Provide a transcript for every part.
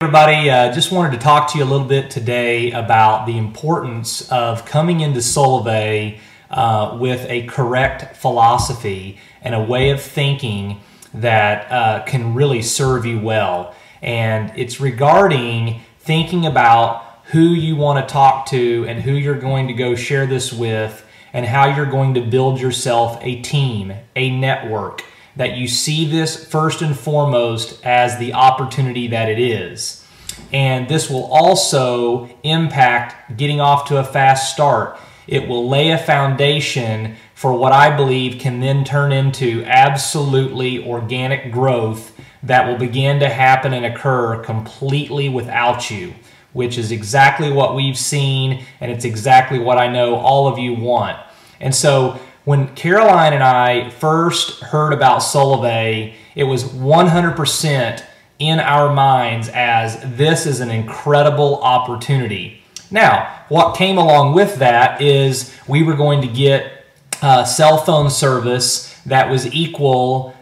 Everybody, just wanted to talk to you a little bit today about the importance of coming into Solavei with a correct philosophy and a way of thinking that can really serve you well. And it's regarding thinking about who you want to talk to and who you're going to go share this with and how you're going to build yourself a team, a network, that you see this first and foremost as the opportunity that it is. And this will also impact getting off to a fast start. It will lay a foundation for what I believe can then turn into absolutely organic growth that will begin to happen and occur completely without you, which is exactly what we've seen, and it's exactly what I know all of you want. And so when Caroline and I first heard about Solavei, it was 100% in our minds as this is an incredible opportunity. Now, what came along with that is we were going to get cell phone service that was equal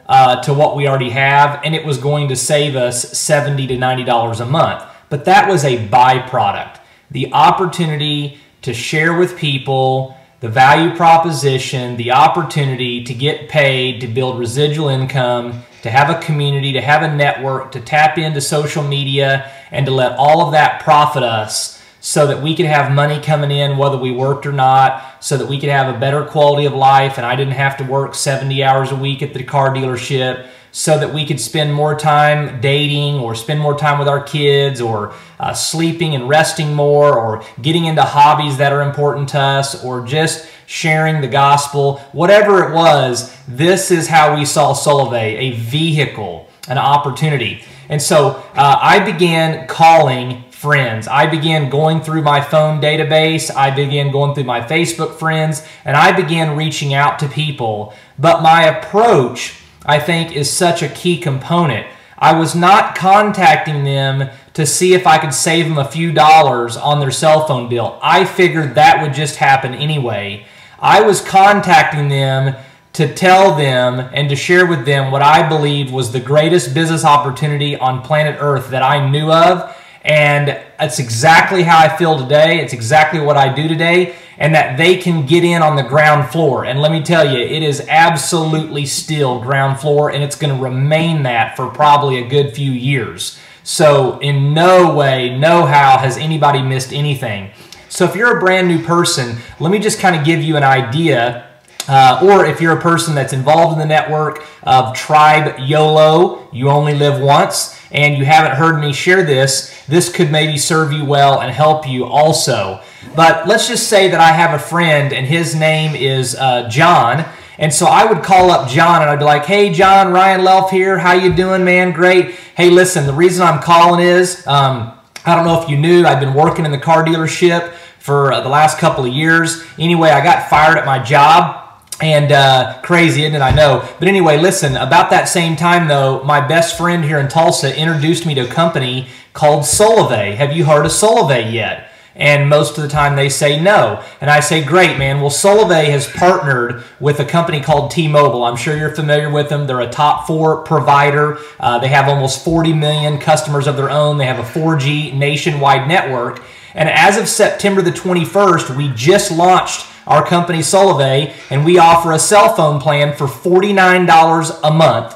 to what we already have, and it was going to save us $70 to $90 a month. But that was a byproduct. The opportunity to share with people the value proposition, the opportunity to get paid, to build residual income, to have a community, to have a network, to tap into social media, and to let all of that profit us so that we could have money coming in whether we worked or not, so that we could have a better quality of life and I didn't have to work 70 hours a week at the car dealership, so that we could spend more time dating or spend more time with our kids or sleeping and resting more or getting into hobbies that are important to us or just sharing the gospel. Whatever it was, this is how we saw Solavei, a vehicle, an opportunity. And so I began calling friends. I began going through my phone database. I began going through my Facebook friends, and I began reaching out to people. But my approach, I think, is such a key component. I was not contacting them to see if I could save them a few dollars on their cell phone bill. I figured that would just happen anyway. I was contacting them to tell them and to share with them what I believed was the greatest business opportunity on planet Earth that I knew of. And it's exactly how I feel today. It's exactly what I do today, and that they can get in on the ground floor. And let me tell you, it is absolutely still ground floor, and it's going to remain that for probably a good few years. So in no way, no how has anybody missed anything. So if you're a brand new person, let me just kind of give you an idea. Or if you're a person that's involved in the network of Tribe YOLO, you only live once, and you haven't heard me share this, this could maybe serve you well and help you also. But let's just say that I have a friend and his name is John, and so I would call up John and I'd be like, hey John, Ryan Lelf here, how you doing, man? Great. Hey, listen, the reason I'm calling is, I don't know if you knew, I've been working in the car dealership for the last couple of years. Anyway, I got fired at my job. And crazy, isn't it? I know. But anyway, listen, about that same time, though, my best friend here in Tulsa introduced me to a company called Solavei. Have you heard of Solavei yet? And most of the time they say no. And I say, great, man. Well, Solavei has partnered with a company called T-Mobile. I'm sure you're familiar with them. They're a top 4 provider. They have almost 40 million customers of their own. They have a 4G nationwide network. And as of September the 21st, we just launched our company Solavei, and we offer a cell phone plan for $49 a month,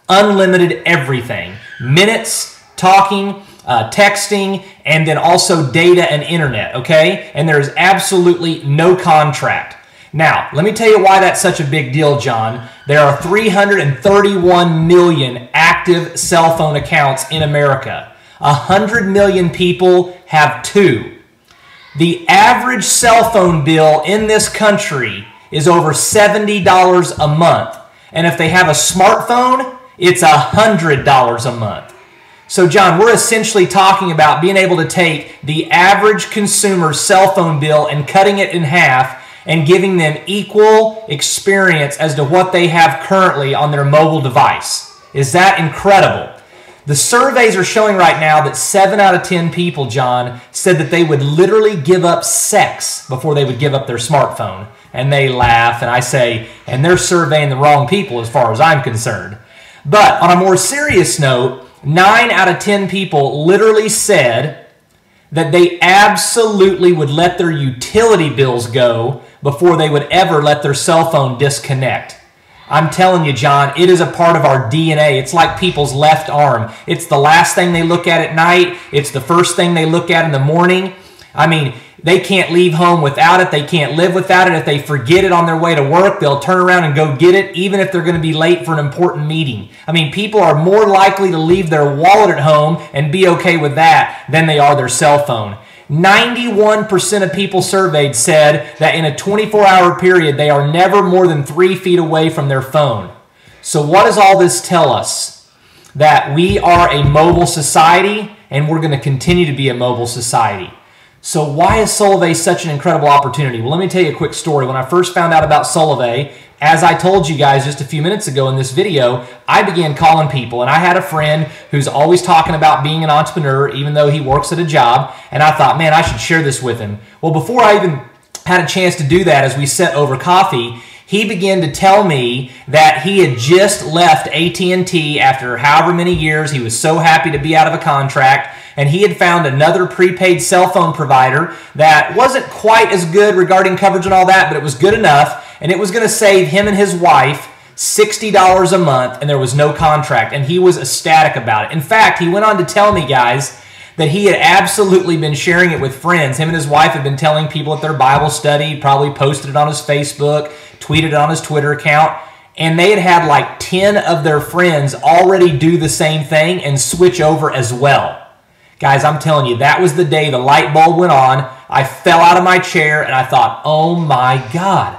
unlimited everything. Minutes, talking, texting, and then also data and internet, okay? And there's absolutely no contract. Now, let me tell you why that's such a big deal, John. There are 331 million active cell phone accounts in America. 100 million people have 2. The average cell phone bill in this country is over $70 a month. And if they have a smartphone, it's $100 a month. So John, we're essentially talking about being able to take the average consumer's cell phone bill and cutting it in half and giving them equal experience as to what they have currently on their mobile device. Is that incredible? The surveys are showing right now that 7 out of 10 people, John, said that they would literally give up sex before they would give up their smartphone. And they laugh, and I say, and they're surveying the wrong people as far as I'm concerned. But on a more serious note, 9 out of 10 people literally said that they absolutely would let their utility bills go before they would ever let their cell phone disconnect. I'm telling you, John, it is a part of our DNA. It's like people's left arm. It's the last thing they look at night. It's the first thing they look at in the morning. I mean, they can't leave home without it. They can't live without it. If they forget it on their way to work, they'll turn around and go get it, even if they're going to be late for an important meeting. I mean, people are more likely to leave their wallet at home and be okay with that than they are their cell phone. 91% of people surveyed said that in a 24-hour period, they are never more than 3 feet away from their phone. So what does all this tell us? That we are a mobile society, and we're going to continue to be a mobile society. So why is Solavei such an incredible opportunity? Well, let me tell you a quick story. When I first found out about Solavei, as I told you guys just a few minutes ago in this video, I began calling people, and I had a friend who's always talking about being an entrepreneur, even though he works at a job, and I thought, man, I should share this with him. Well, before I even had a chance to do that, as we sat over coffee, he began to tell me that he had just left AT&T after however many years. He was so happy to be out of a contract, and he had found another prepaid cell phone provider that wasn't quite as good regarding coverage and all that, but it was good enough, and it was going to save him and his wife $60 a month, and there was no contract, and he was ecstatic about it. In fact, he went on to tell me, guys, that he had absolutely been sharing it with friends. Him and his wife had been telling people at their Bible study, probably posted it on his Facebook, tweeted it on his Twitter account, and they had had like 10 of their friends already do the same thing and switch over as well. Guys, I'm telling you, that was the day the light bulb went on. I fell out of my chair and I thought, oh my God,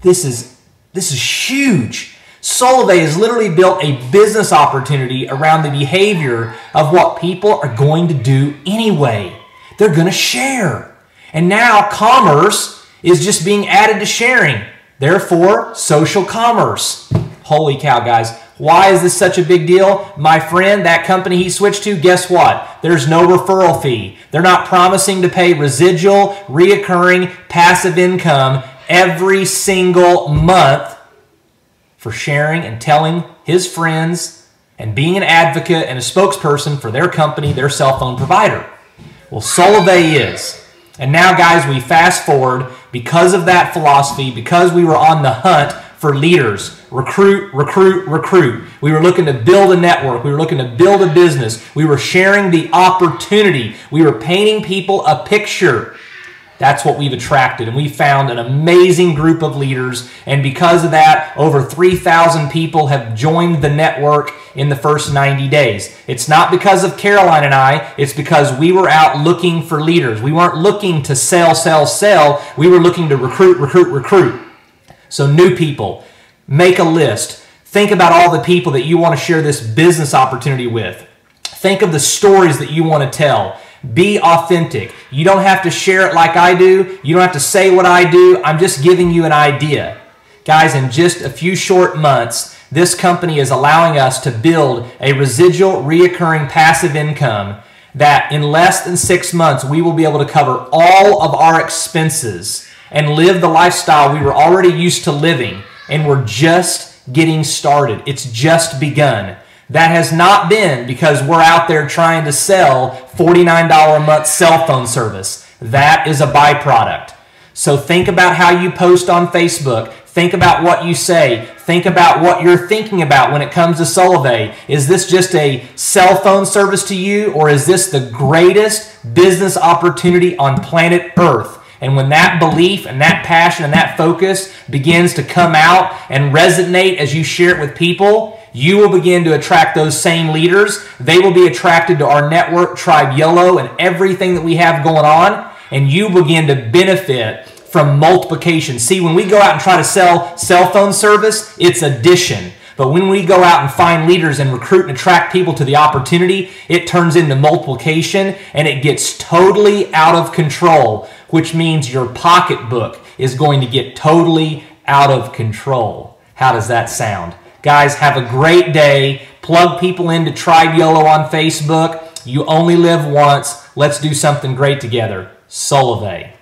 this is huge. Solavei has literally built a business opportunity around the behavior of what people are going to do anyway. They're going to share. And now commerce is just being added to sharing. Therefore, social commerce. Holy cow, guys. Why is this such a big deal? My friend, that company he switched to, guess what? There's no referral fee. They're not promising to pay residual, reoccurring, passive income every single month for sharing and telling his friends and being an advocate and a spokesperson for their company, their cell phone provider. Well, Solavei is. And now, guys, we fast forward because of that philosophy, because we were on the hunt for leaders. Recruit, recruit, recruit. We were looking to build a network. We were looking to build a business. We were sharing the opportunity. We were painting people a picture. That's what we've attracted, and we found an amazing group of leaders, and because of that, over 3,000 people have joined the network in the first 90 days. It's not because of Caroline and I, it's because we were out looking for leaders. We weren't looking to sell, sell, sell. We were looking to recruit, recruit, recruit. So new people, make a list. Think about all the people that you want to share this business opportunity with. Think of the stories that you want to tell. Be authentic. You don't have to share it like I do. You don't have to say what I do. I'm just giving you an idea. Guys, in just a few short months, this company is allowing us to build a residual, reoccurring passive income that in less than 6 months, we will be able to cover all of our expenses and live the lifestyle we were already used to living. And we're just getting started. It's just begun. That has not been because we're out there trying to sell $49 a month cell phone service. That is a byproduct. So think about how you post on Facebook. Think about what you say. Think about what you're thinking about when it comes to Solavei. Is this just a cell phone service to you, or is this the greatest business opportunity on planet Earth? And when that belief and that passion and that focus begins to come out and resonate as you share it with people, you will begin to attract those same leaders. They will be attracted to our network, Tribe Yellow, and everything that we have going on, and you begin to benefit from multiplication. See, when we go out and try to sell cell phone service, it's addition. But when we go out and find leaders and recruit and attract people to the opportunity, it turns into multiplication, and it gets totally out of control, which means your pocketbook is going to get totally out of control. How does that sound? Guys, have a great day. Plug people into Tribe Yellow on Facebook. You only live once. Let's do something great together. Solavei.